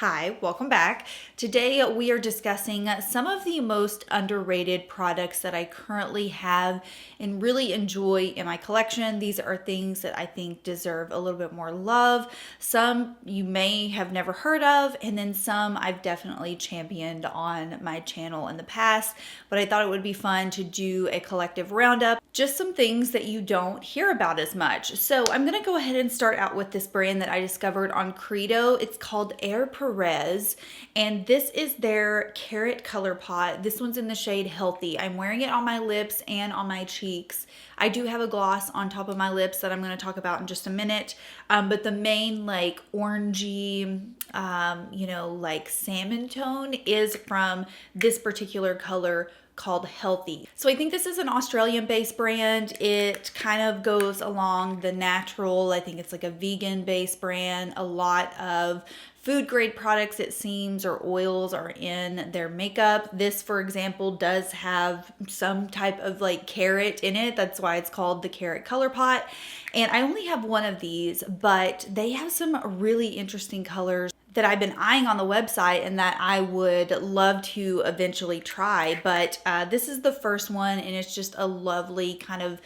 Hi, welcome back. Today we are discussing some of the most underrated products that I currently have and really enjoy in my collection. These are things that I think deserve a little bit more love. Some you may have never heard of, and then some I've definitely championed on my channel in the past, but I thought it would be fun to do a collective roundup. Just some things that you don't hear about as much. So I'm gonna go ahead and start out with this brand that I discovered on Credo. It's called Perez, and this is their Carrot Color Pot. This one's in the shade Healthy. I'm wearing it on my lips and on my cheeks. I do have a gloss on top of my lips that I'm going to talk about in just a minute, but the main like orangey, like salmon tone is from this particular color called Healthy. So I think this is an Australian based brand. It kind of goes along the natural, I think it's like a vegan based brand. A lot of food grade products, it seems, or oils are in their makeup. This, for example, does have some type of like carrot in it. That's why it's called the Carrot Color Pot. And I only have one of these, but they have some really interesting colors that I've been eyeing on the website and that I would love to eventually try. But this is the first one, and it's just a lovely kind of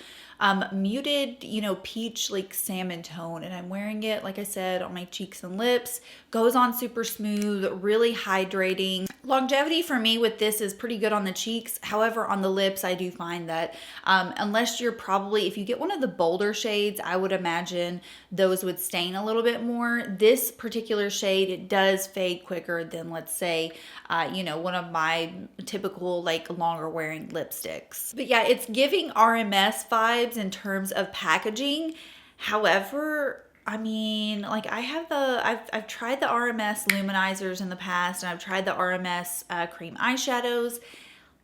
muted, peach like salmon tone. And I'm wearing it, like I said, on my cheeks and lips. Goes on super smooth, really hydrating. Longevity for me with this is pretty good on the cheeks. However, on the lips, I do find that unless you're if you get one of the bolder shades, I would imagine those would stain a little bit more. This particular shade, it does fade quicker than, let's say, one of my typical like longer wearing lipsticks. But yeah, it's giving RMS vibes in terms of packaging. However, I mean, like I've tried the RMS luminizers in the past, and I've tried the RMS cream eyeshadows.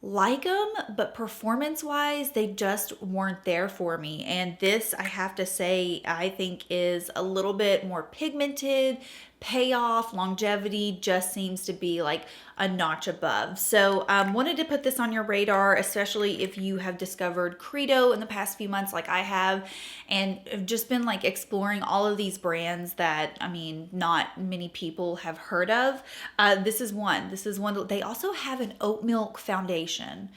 Like them, but performance wise, they just weren't there for me. And this, I have to say, I think is a little bit more pigmented. Payoff, longevity just seems to be like a notch above. So wanted to put this on your radar, especially if you have discovered Credo in the past few months like I have, and have just been like exploring all of these brands that, I mean, not many people have heard of. This is one. They also have an oat milk foundation,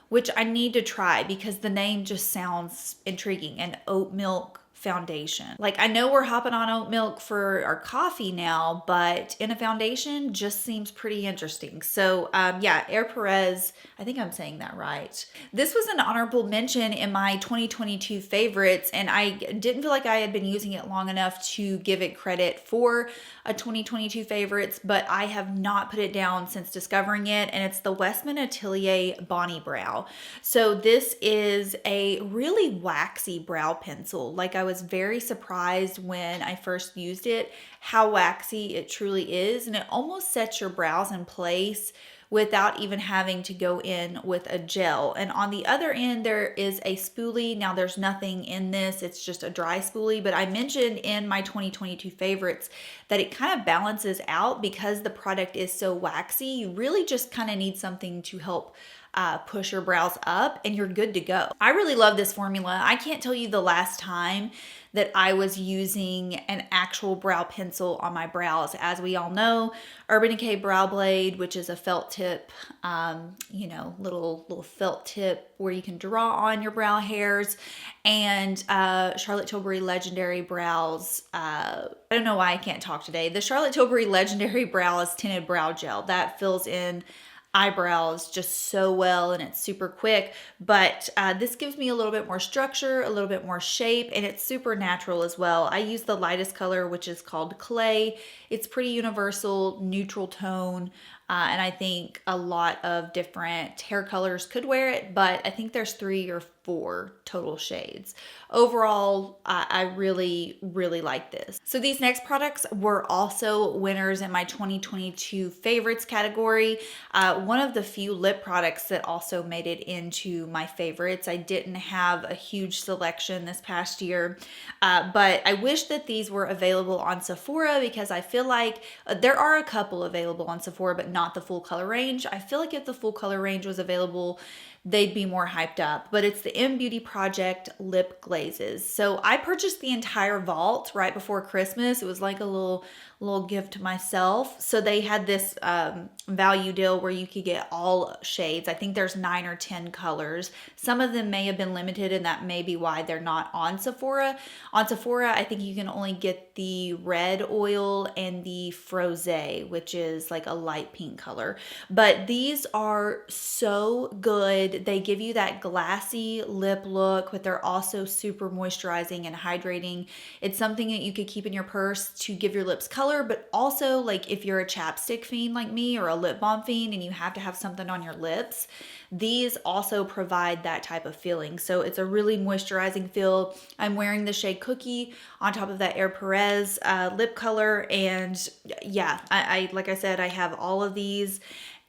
which I need to try because the name just sounds intriguing. An oat milk foundation. Like, I know we're hopping on oat milk for our coffee now, but in a foundation just seems pretty interesting. So Perez, I think I'm saying that right. This was an honorable mention in my 2022 favorites, and I didn't feel like I had been using it long enough to give it credit for a 2022 favorites, but I have not put it down since discovering it, and it's the Westman Atelier Bonne Brow. So this is a really waxy brow pencil. Like, I was very surprised when I first used it how waxy it truly is, and it almost sets your brows in place without even having to go in with a gel. And on the other end, there is a spoolie. Now, there's nothing in this. It's just a dry spoolie, but I mentioned in my 2022 favorites that it kind of balances out because the product is so waxy. You really just kind of need something to help push your brows up, and you're good to go. I really love this formula. I can't tell you the last time that I was using an actual brow pencil on my brows. As we all know, Urban Decay Brow Blade, which is a felt tip, little felt tip where you can draw on your brow hairs, and Charlotte Tilbury Legendary Brows. I don't know why I can't talk today. The Charlotte Tilbury Legendary Brows Tinted Brow Gel that fills in eyebrows just so well, and it's super quick, but this gives me a little bit more structure, a little bit more shape, and it's super natural as well. I use the lightest color, which is called Clay. It's pretty universal, neutral tone, and I think a lot of different hair colors could wear it, but I think there's 3 or 4 total shades. Overall, I really, really like this. So these next products were also winners in my 2022 favorites category. One of the few lip products that also made it into my favorites. I didn't have a huge selection this past year, but I wish that these were available on Sephora because I feel like there are a couple available on Sephora, but not the full color range. I feel like if the full color range was available, they'd be more hyped up. But it's the InnBeauty Project Lip Glazes. So I purchased the entire vault right before Christmas. It was like a little gift to myself. So they had this value deal where you could get all shades. I think there's 9 or 10 colors. Some of them may have been limited, and that may be why they're not on Sephora. On Sephora, I think you can only get the red oil and the Froze, which is like a light pink color. But these are so good. They give you that glassy lip look, but they're also super moisturizing and hydrating. It's something that you could keep in your purse to give your lips color, but also like if you're a chapstick fiend like me or a lip balm fiend and you have to have something on your lips, these also provide that type of feeling. So it's a really moisturizing feel. I'm wearing the shade Cookie on top of that Perez lip color. And yeah, I like I said, I have all of these.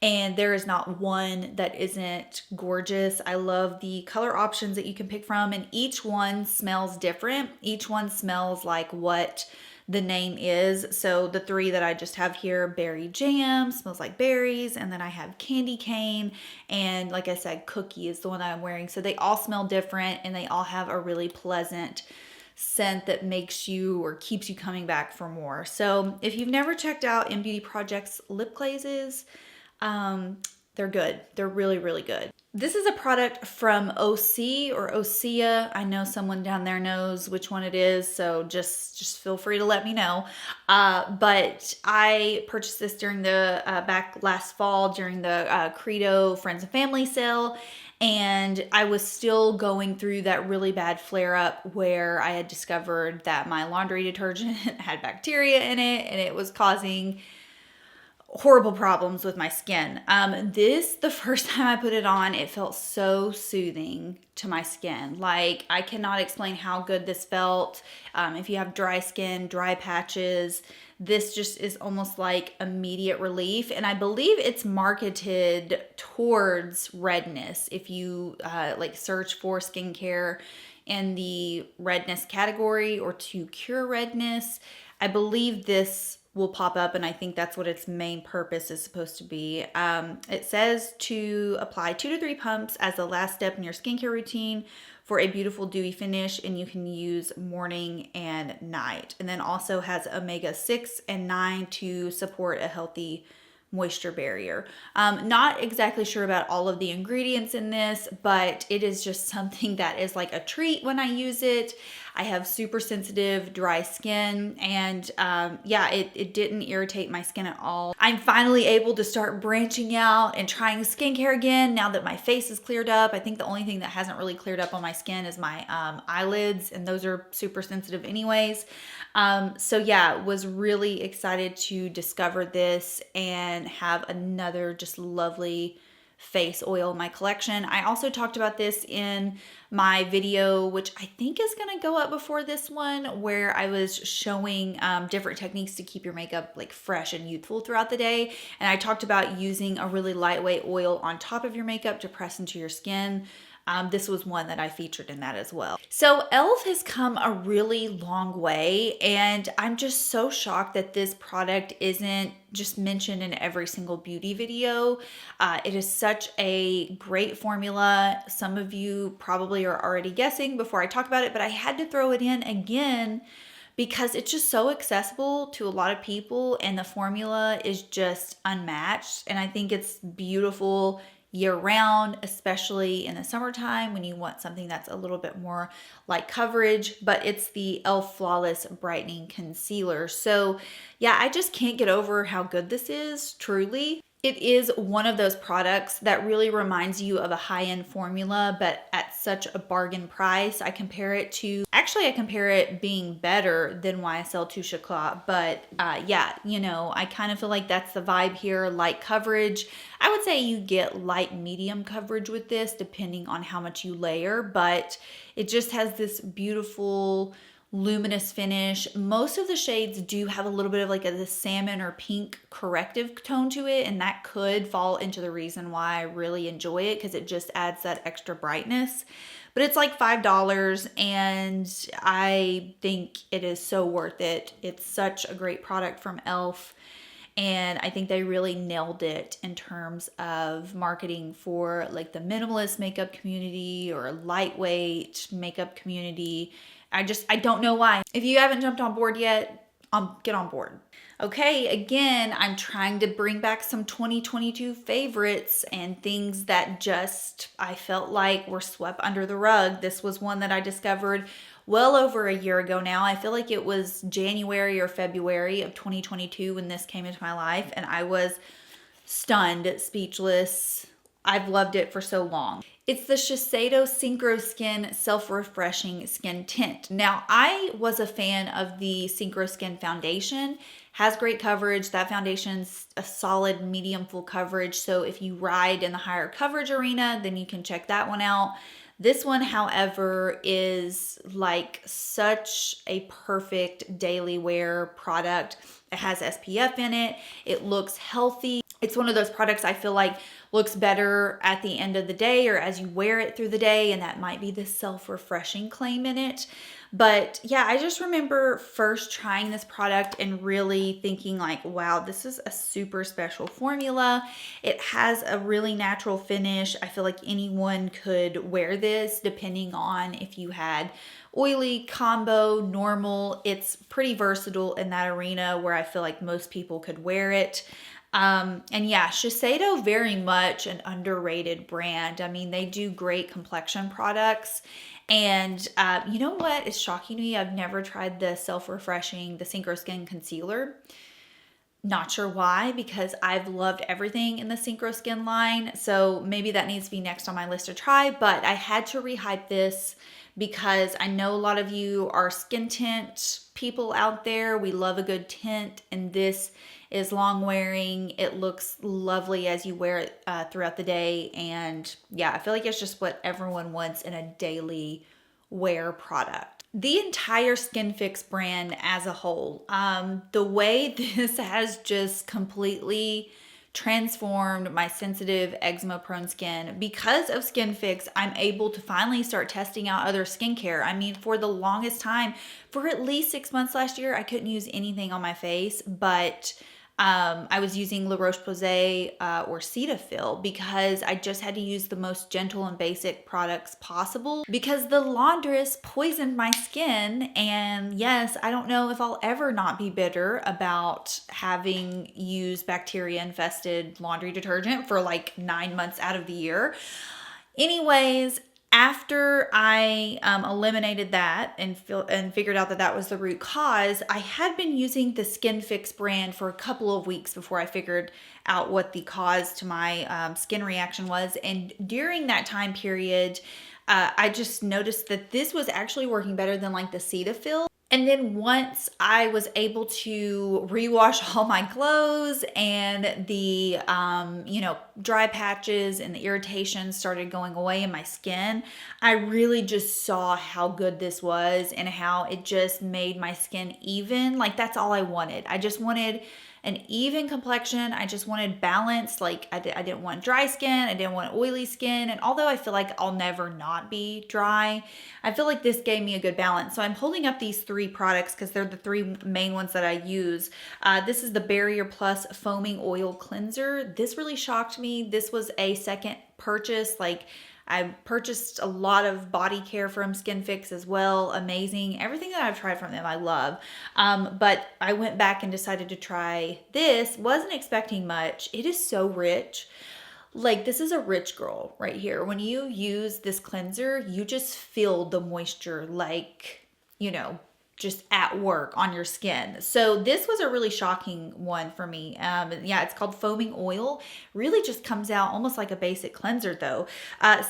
And there is not one that isn't gorgeous. I love the color options that you can pick from, and each one smells different. Each one smells like what the name is. So the 3 that I just have here, Berry Jam, smells like berries. And then I have Candy Cane. And like I said, Cookie is the one that I'm wearing. So they all smell different, and they all have a really pleasant scent that makes you or keeps you coming back for more. So if you've never checked out InnBeauty Project's lip glazes, they're good. They're really, really good. This is a product from Osea or Osea. I know someone down there knows which one it is, so just feel free to let me know. But I purchased this during the back last fall during the Credo Friends and Family sale. And I was still going through that really bad flare up where I had discovered that my laundry detergent had bacteria in it and it was causing horrible problems with my skin. The first time I put it on, it felt so soothing to my skin. Like, I cannot explain how good this felt. If you have dry skin, dry patches, this just is almost like immediate relief. And I believe it's marketed towards redness. If you like search for skincare in the redness category or to cure redness, I believe this will pop up, and I think that's what its main purpose is supposed to be. It says to apply 2 to 3 pumps as the last step in your skincare routine for a beautiful dewy finish, and you can use morning and night. And then also has omega-6 and 9 to support a healthy moisture barrier. Not exactly sure about all of the ingredients in this, but it is just something that is like a treat when I use it. I have super sensitive dry skin, and yeah, it didn't irritate my skin at all. I'm finally able to start branching out and trying skincare again now that my face is cleared up. I think the only thing that hasn't really cleared up on my skin is my eyelids, and those are super sensitive anyways. So yeah, was really excited to discover this and have another just lovely face oil in my collection. I also talked about this in my video, which I think is going to go up before this one, where I was showing different techniques to keep your makeup like fresh and youthful throughout the day. And I talked about using a really lightweight oil on top of your makeup to press into your skin. This was one that I featured in that as well. So e.l.f. has come a really long way, and I'm just so shocked that this product isn't just mentioned in every single beauty video. It is such a great formula. Some of you probably are already guessing before I talk about it, but I had to throw it in again because it's just so accessible to a lot of people, and the formula is just unmatched. And I think it's beautiful year round, especially in the summertime when you want something that's a little bit more light coverage. But it's the e.l.f. Flawless Brightening Concealer. So yeah, I just can't get over how good this is, truly. It is one of those products that really reminds you of a high-end formula, but at such a bargain price. I compare it being better than YSL Touche Eclat, but yeah, you know, I kind of feel like that's the vibe here, light coverage. I would say you get light medium coverage with this depending on how much you layer, but it just has this beautiful luminous finish. Most of the shades do have a little bit of like the salmon or pink corrective tone to it, and that could fall into the reason why I really enjoy it, because it just adds that extra brightness. But it's like $5, and I think it is so worth it. It's such a great product from e.l.f. And I think they really nailed it in terms of marketing for like the minimalist makeup community or lightweight makeup community. I don't know why. If you haven't jumped on board yet, get on board. Okay, again, I'm trying to bring back some 2022 favorites and things that just I felt like were swept under the rug. This was one that I discovered well over a year ago now. I feel like it was January or February of 2022 when this came into my life, and I was stunned, speechless. I've loved it for so long. It's the Shiseido Synchro Skin Self-Refreshing Skin Tint. Now, I was a fan of the Synchro Skin Foundation. Has great coverage. That foundation's a solid medium full coverage. So if you ride in the higher coverage arena, then you can check that one out. This one, however, is like such a perfect daily wear product. It has SPF in it. It looks healthy. It's one of those products I feel like looks better at the end of the day or as you wear it through the day, and that might be the self-refreshing claim in it. But yeah, I just remember first trying this product and really thinking like, wow, this is a super special formula. It has a really natural finish. I feel like anyone could wear this depending on if you had oily, combo, normal. It's pretty versatile in that arena where I feel like most people could wear it. And yeah, Shiseido, very much an underrated brand. I mean, they do great complexion products. And you know what is shocking to me? I've never tried the self-refreshing, the Synchro Skin Concealer. Not sure why, because I've loved everything in the Synchro Skin line. So maybe that needs to be next on my list to try. But I had to rehype this because I know a lot of you are skin tint people out there. We love a good tint, and this is long wearing. It looks lovely as you wear it throughout the day. And yeah, I feel like it's just what everyone wants in a daily wear product. The entire Skin Fix brand as a whole, the way this has just completely transformed my sensitive eczema prone skin. Because of Skin Fix, I'm able to finally start testing out other skincare. I mean, for the longest time, for at least 6 months last year, I couldn't use anything on my face, but I was using La Roche-Posay or Cetaphil because I just had to use the most gentle and basic products possible because the laundress poisoned my skin. And yes, I don't know if I'll ever not be bitter about having used bacteria infested laundry detergent for like 9 months out of the year. Anyways, after I eliminated that and figured out that that was the root cause, I had been using the Skin Fix brand for a couple of weeks before I figured out what the cause to my skin reaction was. And during that time period, I just noticed that this was actually working better than like the Cetaphil. And then once I was able to rewash all my clothes and the, dry patches and the irritations started going away in my skin, I really just saw how good this was and how it just made my skin even. Like, that's all I wanted. I just wanted an even complexion. I just wanted balance. Like I didn't want dry skin. I didn't want oily skin. And although I feel like I'll never not be dry, I feel like this gave me a good balance. So I'm holding up these 3 products because they're the 3 main ones that I use. This is the Barrier Plus Foaming Oil Cleanser. This really shocked me. This was a second purchase. Like, I purchased a lot of body care from Skin Fix as well. Amazing. Everything that I've tried from them, I love. But I went back and decided to try this. Wasn't expecting much. It is so rich. Like, this is a rich girl right here. When you use this cleanser, you just feel the moisture, like, just at work on your skin. So this was a really shocking one for me. Yeah, it's called Foaming Oil. Really just comes out almost like a basic cleanser though.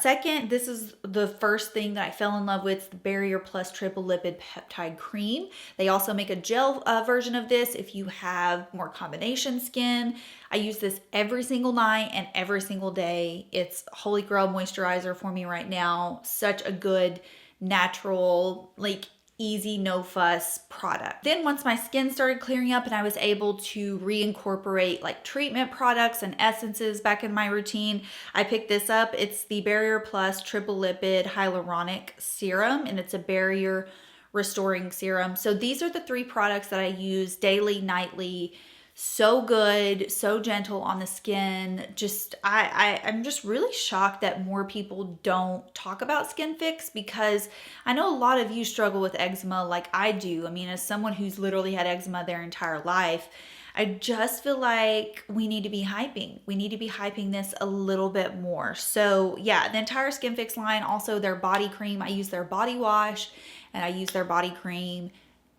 Second, this is the first thing that I fell in love with, the Barrier Plus Triple Lipid Peptide Cream. They also make a gel version of this if you have more combination skin. I use this every single night and every single day. It's holy grail moisturizer for me right now. Such a good, natural, like, easy, no fuss product. Then once my skin started clearing up and I was able to reincorporate like treatment products and essences back in my routine, I picked this up. It's the Barrier Plus Triple Lipid Hyluronate Serum, and it's a barrier restoring serum. So these are the 3 products that I use daily, nightly, So good, so gentle on the skin. Just I'm just really shocked that more people don't talk about Skin Fix, because I know a lot of you struggle with eczema like I do. I mean, as someone who's literally had eczema their entire life, I just feel like we need to be hyping. We need to be hyping this a little bit more. So yeah, the entire Skin Fix line, also their body cream. I use their body wash and I use their body cream.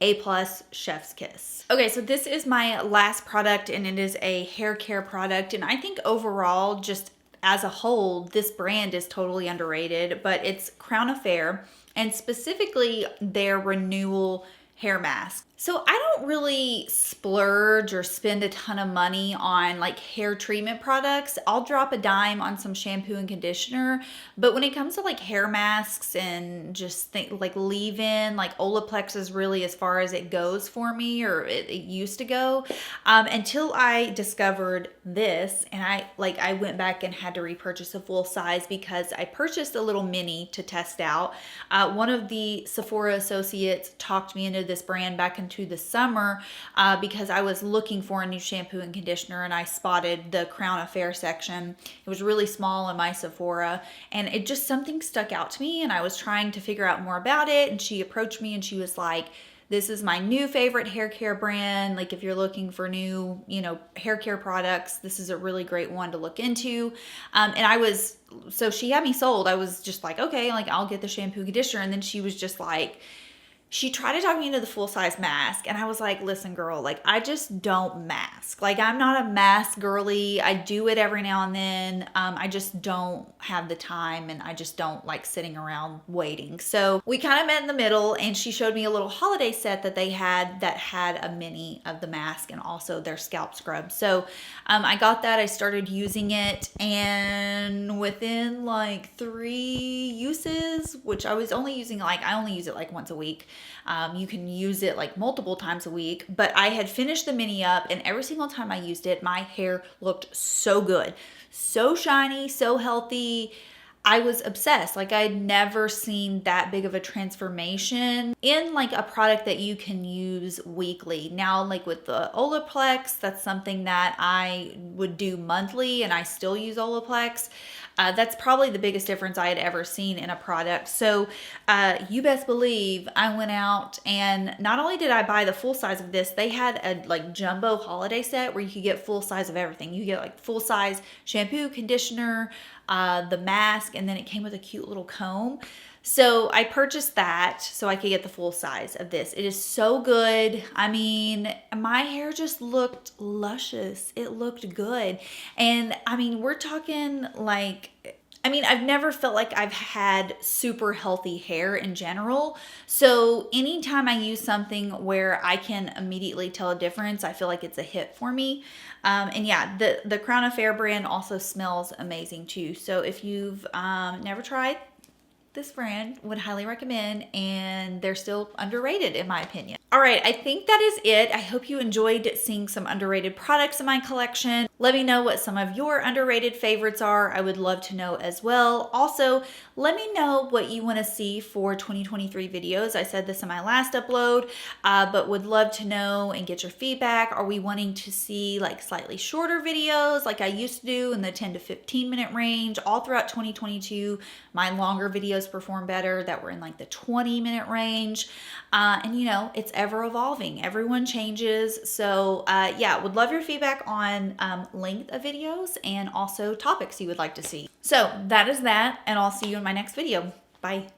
A+ Chef's Kiss. Okay, so this is my last product, and it is a hair care product. And I think overall, just as a whole, this brand is totally underrated, but it's Crown Affair, and specifically their Renewal hair mask. So I don't really splurge or spend a ton of money on like hair treatment products. I'll drop a dime on some shampoo and conditioner, but when it comes to like hair masks and just like leave-in, like Olaplex is really as far as it goes for me, or it used to go, until I discovered this. And I went back and had to repurchase a full size because I purchased a little mini to test out. One of the Sephora associates talked me into this brand back into the summer because I was looking for a new shampoo and conditioner, and I spotted the Crown Affair section. It was really small in my Sephora, and it just, something stuck out to me, and I was trying to figure out more about it. And she approached me and she was like, this is my new favorite hair care brand. Like if you're looking for new, hair care products, this is a really great one to look into. So she had me sold. I was just like, okay, like I'll get the shampoo and conditioner. And then she was just like, she tried to talk me into the full size mask. And I was like, listen, girl, like I just don't mask. Like I'm not a mask girly. I do it every now and then. I just don't have the time, and I just don't like sitting around waiting. So we kind of met in the middle, and she showed me a little holiday set that they had that had a mini of the mask and also their scalp scrub. So I got that. I started using it, and within like 3 uses, which I only use it like once a week. You can use it like multiple times a week, but I had finished the mini up, and every single time I used it, my hair looked so good, so shiny, so healthy. I was obsessed. Like I'd never seen that big of a transformation in like a product that you can use weekly. Now, like with the Olaplex, that's something that I would do monthly, and I still use Olaplex. That's probably the biggest difference I had ever seen in a product. So you best believe I went out, and not only did I buy the full size of this, they had a like jumbo holiday set where you could get full size of everything. You get like full size shampoo, conditioner, the mask, and then it came with a cute little comb. So I purchased that so I could get the full size of this. It is so good. I mean, my hair just looked luscious. It looked good. And I mean, we're talking like, I've never felt like I've had super healthy hair in general. So anytime I use something where I can immediately tell a difference, I feel like it's a hit for me. And yeah, the Crown Affair brand also smells amazing too. So if you've never tried this brand, would highly recommend, and they're still underrated in my opinion. All right, I think that is it. I hope you enjoyed seeing some underrated products in my collection. Let me know what some of your underrated favorites are. I would love to know as well. Also, let me know what you want to see for 2023 videos. I said this in my last upload, but would love to know and get your feedback. Are we wanting to see like slightly shorter videos like I used to do in the 10 to 15 minute range? All throughout 2022, my longer videos perform better that were in like the 20-minute range. And it's ever evolving. Everyone changes. So yeah, would love your feedback on length of videos and also topics you would like to see. So that is that, and I'll see you in my next video. Bye.